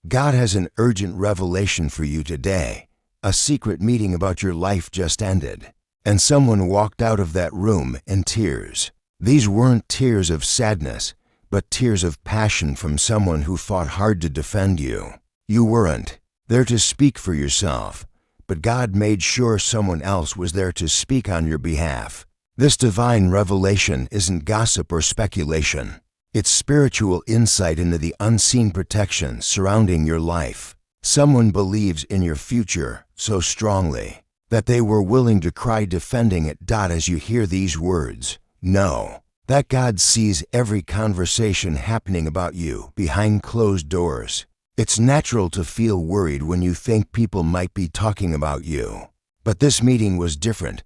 God has an urgent revelation for you today. A secret meeting about your life just ended, and someone walked out of that room in tears. These weren't tears of sadness, but tears of passion from someone who fought hard to defend you. You weren't there to speak for yourself, but God made sure someone else was there to speak on your behalf. This divine revelation isn't gossip or speculation. It's spiritual insight into the unseen protection surrounding your life. Someone believes in your future so strongly that they were willing to cry defending it. As you hear these words, know that God sees every conversation happening about you behind closed doors. It's natural to feel worried when you think people might be talking about you. But this meeting was different.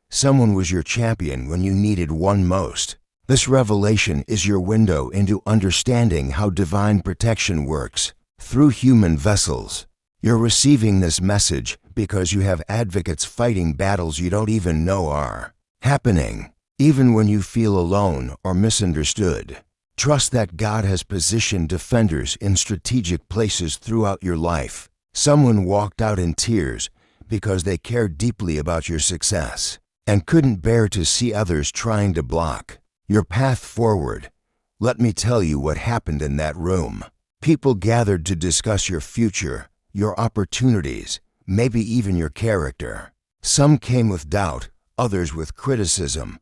Someone was your champion when you needed one most. This revelation is your window into understanding how divine protection works through human vessels. You're receiving this message because you have advocates fighting battles you don't even know are happening, even when you feel alone or misunderstood. Trust that God has positioned defenders in strategic places throughout your life. Someone walked out in tears because they cared deeply about your success and couldn't bear to see others trying to block your path forward. Let me tell you what happened in that room. People gathered to discuss your future, your opportunities, maybe even your character. Some came with doubt, others with criticism,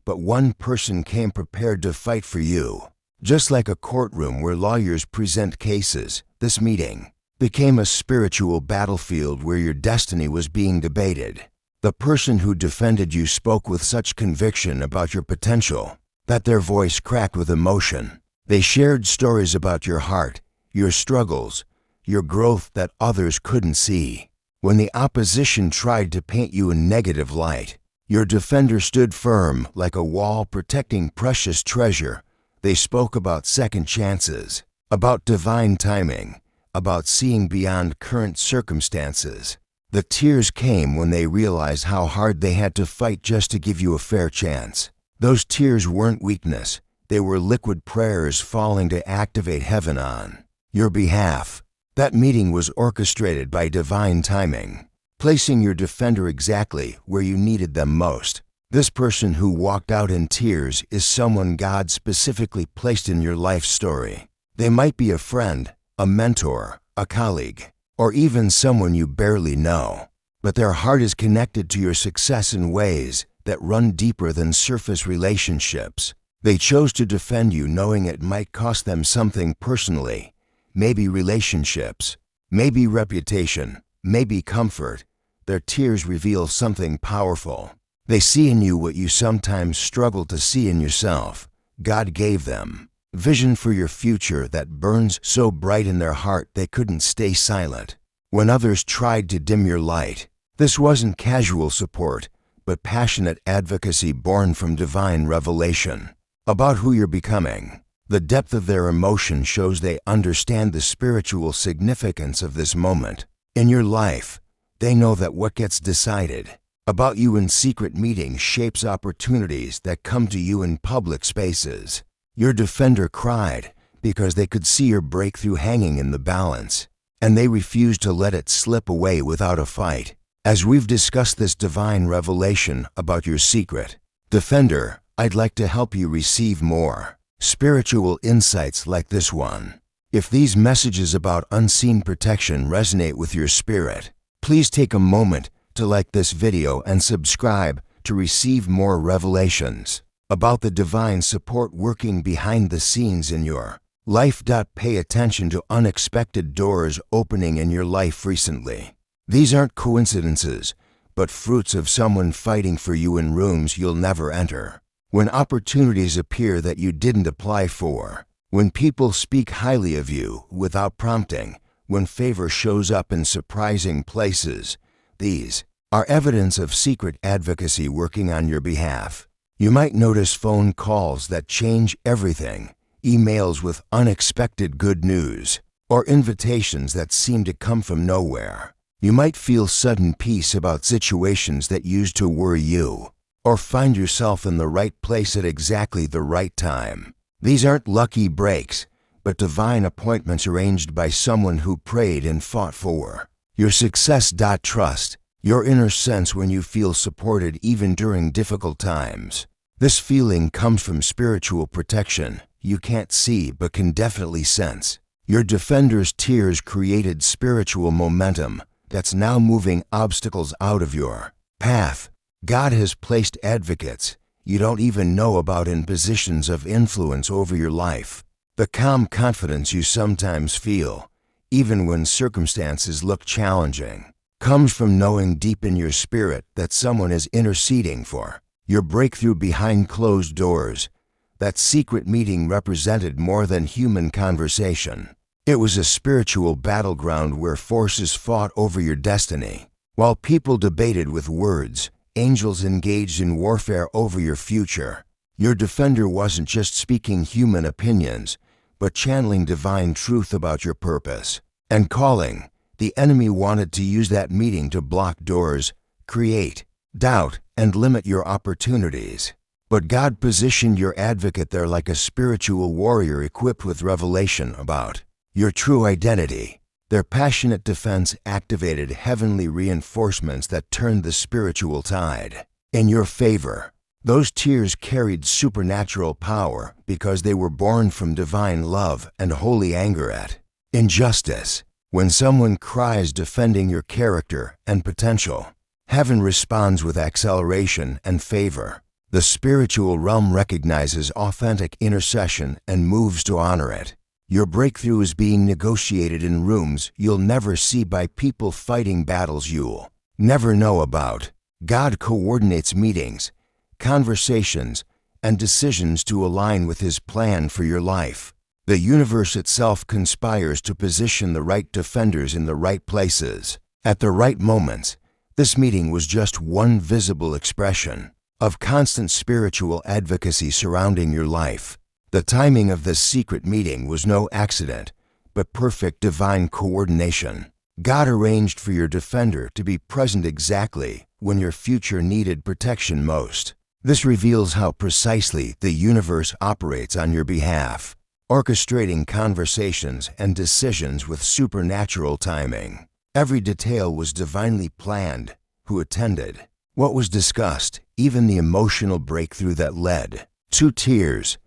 but one person came prepared to fight for you. Just like a courtroom where lawyers present cases, this meeting became a spiritual battlefield where your destiny was being debated. The person who defended you spoke with such conviction about your potential that their voice cracked with emotion. They shared stories about your heart, your struggles, your growth that others couldn't see. When the opposition tried to paint you in negative light, your defender stood firm like a wall protecting precious treasure. They spoke about second chances, about divine timing, about seeing beyond current circumstances. The tears came when they realized how hard they had to fight just to give you a fair chance. Those tears weren't weakness. They were liquid prayers falling to activate heaven on your behalf. That meeting was orchestrated by divine timing, placing your defender exactly where you needed them most. This person who walked out in tears is someone God specifically placed in your life story. They might be a friend, a mentor, a colleague, or even someone you barely know, but their heart is connected to your success in ways that run deeper than surface relationships. They chose to defend you knowing it might cost them something personally, maybe relationships, maybe reputation, maybe comfort. Their tears reveal something powerful. They see in you what you sometimes struggle to see in yourself. God gave them vision for your future that burns so bright in their heart they couldn't stay silent when others tried to dim your light. This wasn't casual support, but passionate advocacy born from divine revelation about who you're becoming. The depth of their emotion shows they understand the spiritual significance of this moment in your life. They know that what gets decided about you in secret meetings shapes opportunities that come to you in public spaces. Your defender cried because they could see your breakthrough hanging in the balance, and they refused to let it slip away without a fight. As we've discussed this divine revelation about your secret defender, I'd like to help you receive more spiritual insights like this one. If these messages about unseen protection resonate with your spirit, please take a moment to like this video and subscribe to receive more revelations about the divine support working behind the scenes in your life. Pay attention to unexpected doors opening in your life recently. These aren't coincidences, but fruits of someone fighting for you in rooms you'll never enter. When opportunities appear that you didn't apply for, when people speak highly of you without prompting, when favor shows up in surprising places, these are evidence of secret advocacy working on your behalf. You might notice phone calls that change everything, emails with unexpected good news, or invitations that seem to come from nowhere. You might feel sudden peace about situations that used to worry you, or find yourself in the right place at exactly the right time. These aren't lucky breaks, but divine appointments arranged by someone who prayed and fought for your success. Trust your inner sense when you feel supported even during difficult times. This feeling comes from spiritual protection you can't see but can definitely sense. Your defender's tears created spiritual momentum that's now moving obstacles out of your path. God has placed advocates you don't even know about in positions of influence over your life. The calm confidence you sometimes feel, even when circumstances look challenging, comes from knowing deep in your spirit that someone is interceding for your breakthrough behind closed doors. That secret meeting represented more than human conversation. It was a spiritual battleground where forces fought over your destiny. While people debated with words, angels engaged in warfare over your future. Your defender wasn't just speaking human opinions, but channeling divine truth about your purpose and calling. The enemy wanted to use that meeting to block doors, create doubt, and limit your opportunities. But God positioned your advocate there like a spiritual warrior equipped with revelation about your true identity. Their passionate defense activated heavenly reinforcements that turned the spiritual tide in your favor. Those tears carried supernatural power because they were born from divine love and holy anger at injustice. When someone cries defending your character and potential, heaven responds with acceleration and favor. The spiritual realm recognizes authentic intercession and moves to honor it. Your breakthrough is being negotiated in rooms you'll never see by people fighting battles you'll never know about. God coordinates meetings, conversations, and decisions to align with His plan for your life. The universe itself conspires to position the right defenders in the right places at the right moments. This meeting was just one visible expression of constant spiritual advocacy surrounding your life. The timing of this secret meeting was no accident, but perfect divine coordination. God arranged for your defender to be present exactly when your future needed protection most. This reveals how precisely the universe operates on your behalf, orchestrating conversations and decisions with supernatural timing. Every detail was divinely planned. Who attended, what was discussed, even the emotional breakthrough that led to tears.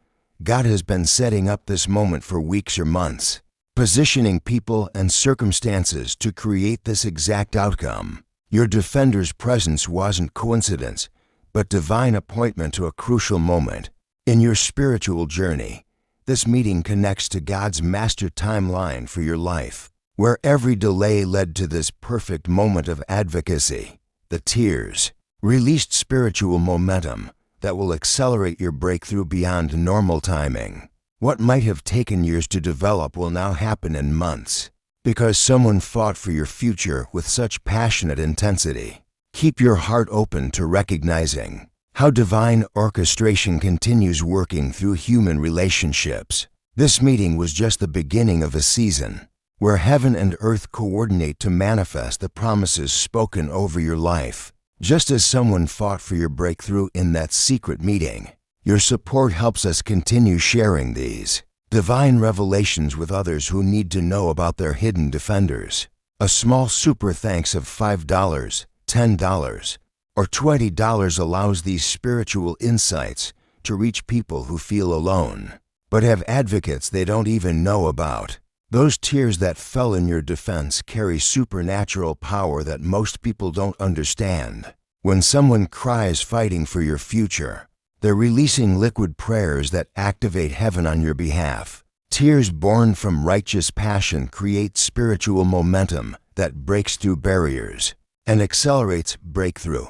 God has been setting up this moment for weeks or months, positioning people and circumstances to create this exact outcome. Your defender's presence wasn't coincidence, but divine appointment to a crucial moment in your spiritual journey. This meeting connects to God's master timeline for your life, where every delay led to this perfect moment of advocacy. The tears released spiritual momentum that will accelerate your breakthrough beyond normal timing. What might have taken years to develop will now happen in months, because someone fought for your future with such passionate intensity. Keep your heart open to recognizing how divine orchestration continues working through human relationships. This meeting was just the beginning of a season where heaven and earth coordinate to manifest the promises spoken over your life. Just as someone fought for your breakthrough in that secret meeting, your support helps us continue sharing these divine revelations with others who need to know about their hidden defenders. A small super thanks of $5, $10, or $20 allows these spiritual insights to reach people who feel alone, but have advocates they don't even know about. Those tears that fell in your defense carry supernatural power that most people don't understand. When someone cries fighting for your future, they're releasing liquid prayers that activate heaven on your behalf. Tears born from righteous passion create spiritual momentum that breaks through barriers and accelerates breakthrough.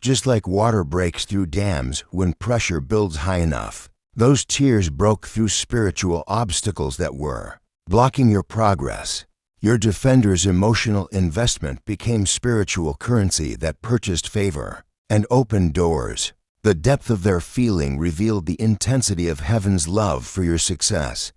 Just like water breaks through dams when pressure builds high enough, those tears broke through spiritual obstacles that were blocking your progress. Your defender's emotional investment became spiritual currency that purchased favor and opened doors. The depth of their feeling revealed the intensity of heaven's love for your success.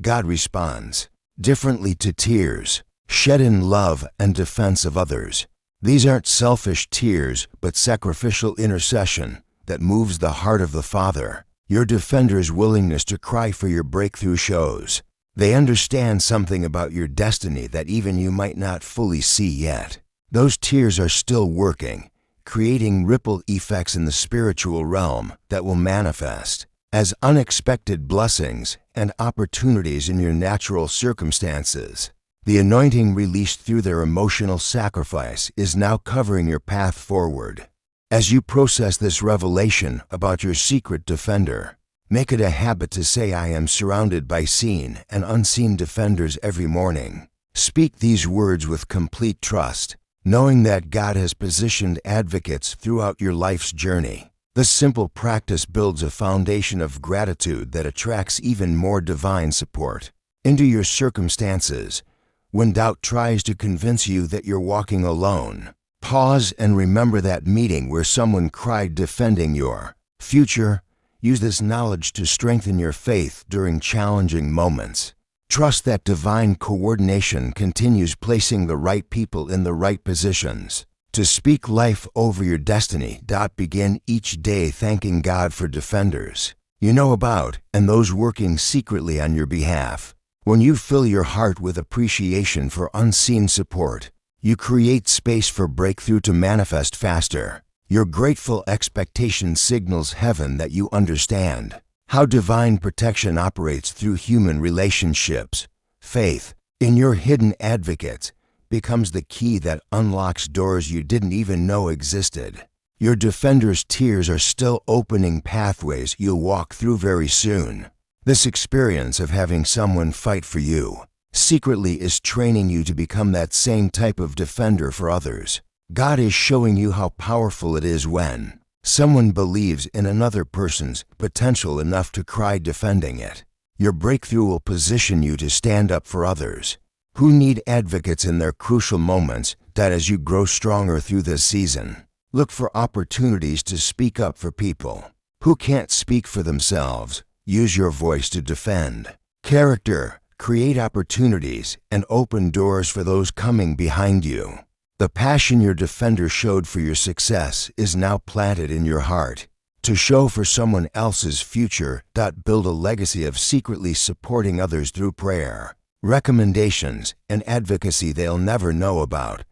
God responds differently to tears shed in love and defense of others. These aren't selfish tears, but sacrificial intercession that moves the heart of the Father. Your defender's willingness to cry for your breakthrough shows They understand something about your destiny that even you might not fully see yet. Those tears are still working, creating ripple effects in the spiritual realm that will manifest as unexpected blessings and opportunities in your natural circumstances. The anointing released through their emotional sacrifice is now covering your path forward. As you process this revelation about your secret defender, make it a habit to say, "I am surrounded by seen and unseen defenders" every morning. Speak these words with complete trust, knowing that God has positioned advocates throughout your life's journey. This simple practice builds a foundation of gratitude that attracts even more divine support into your circumstances. When doubt tries to convince you that you're walking alone, pause and remember that meeting where someone cried defending your future. Use this knowledge to strengthen your faith during challenging moments. Trust that divine coordination continues placing the right people in the right positions to speak life over your destiny. Begin each day thanking God for defenders you know about and those working secretly on your behalf. When you fill your heart with appreciation for unseen support, you create space for breakthrough to manifest faster. Your grateful expectation signals heaven that you understand how divine protection operates through human relationships. Faith in your hidden advocates becomes the key that unlocks doors you didn't even know existed. Your defender's tears are still opening pathways you'll walk through very soon. This experience of having someone fight for you secretly is training you to become that same type of defender for others. God is showing you how powerful it is when someone believes in another person's potential enough to cry defending it. Your breakthrough will position you to stand up for others who need advocates in their crucial moments. As you grow stronger through this season, look for opportunities to speak up for people who can't speak for themselves. Use your voice to defend character, create opportunities, and open doors for those coming behind you. The passion your defender showed for your success is now planted in your heart to show for someone else's future. Build a legacy of secretly supporting others through prayer, recommendations, and advocacy they'll never know about.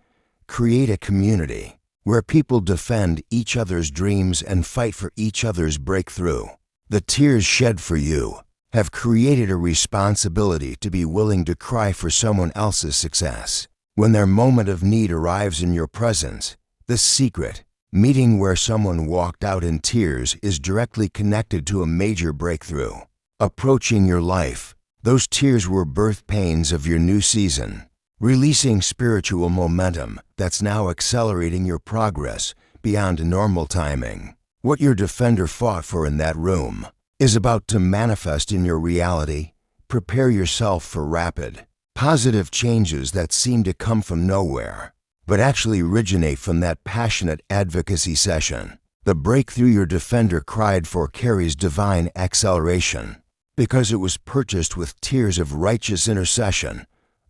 Create a community where people defend each other's dreams and fight for each other's breakthrough. The tears shed for you have created a responsibility to be willing to cry for someone else's success. When their moment of need arrives in your presence, the secret meeting where someone walked out in tears is directly connected to a major breakthrough approaching your life. Those tears were birth pains of your new season, releasing spiritual momentum that's now accelerating your progress beyond normal timing. What your defender fought for in that room is about to manifest in your reality. Prepare yourself for rapid, positive changes that seem to come from nowhere, but actually originate from that passionate advocacy session. The breakthrough your defender cried for carries divine acceleration because it was purchased with tears of righteous intercession.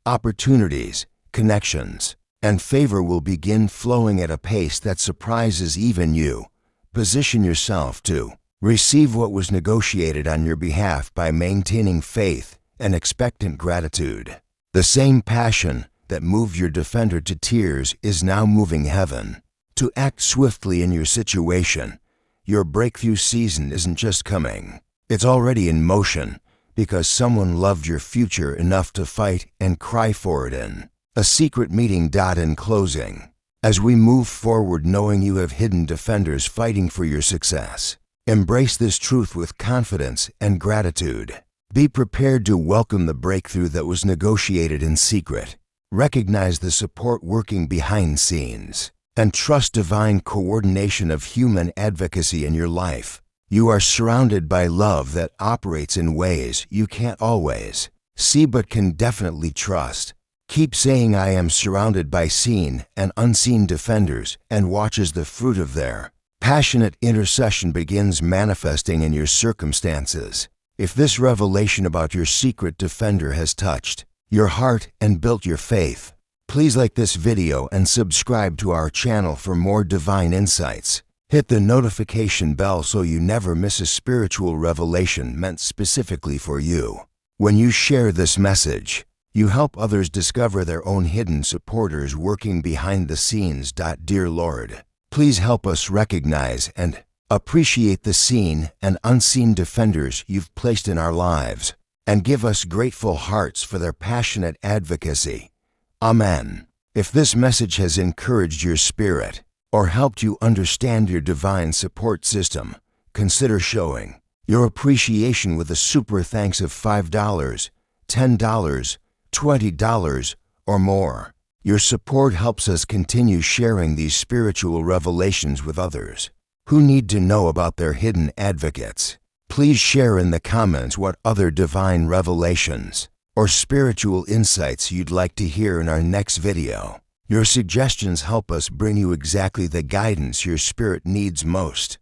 Opportunities, connections, and favor will begin flowing at a pace that surprises even you. Position yourself to receive what was negotiated on your behalf by maintaining faith and expectant gratitude. The same passion that moved your defender to tears is now moving heaven to act swiftly in your situation. Your breakthrough season isn't just coming, it's already in motion because someone loved your future enough to fight and cry for it in a secret meeting. In closing, as we move forward knowing you have hidden defenders fighting for your success, embrace this truth with confidence and gratitude. Be prepared to welcome the breakthrough that was negotiated in secret. Recognize the support working behind scenes, and trust divine coordination of human advocacy in your life. You are surrounded by love that operates in ways you can't always see but can definitely trust. Keep saying, "I am surrounded by seen and unseen defenders," and watch as the fruit of their passionate intercession begins manifesting in your circumstances. If this revelation about your secret defender has touched your heart and built your faith, please like this video and subscribe to our channel for more divine insights. Hit the notification bell so you never miss a spiritual revelation meant specifically for you. When you share this message, you help others discover their own hidden supporters working behind the scenes. Dear Lord, please help us recognize and appreciate the seen and unseen defenders you've placed in our lives, and give us grateful hearts for their passionate advocacy. Amen. If this message has encouraged your spirit or helped you understand your divine support system, consider showing your appreciation with a super thanks of $5, $10, $20, or more. Your support helps us continue sharing these spiritual revelations with others who need to know about their hidden advocates. Please share in the comments what other divine revelations or spiritual insights you'd like to hear in our next video. Your suggestions help us bring you exactly the guidance your spirit needs most.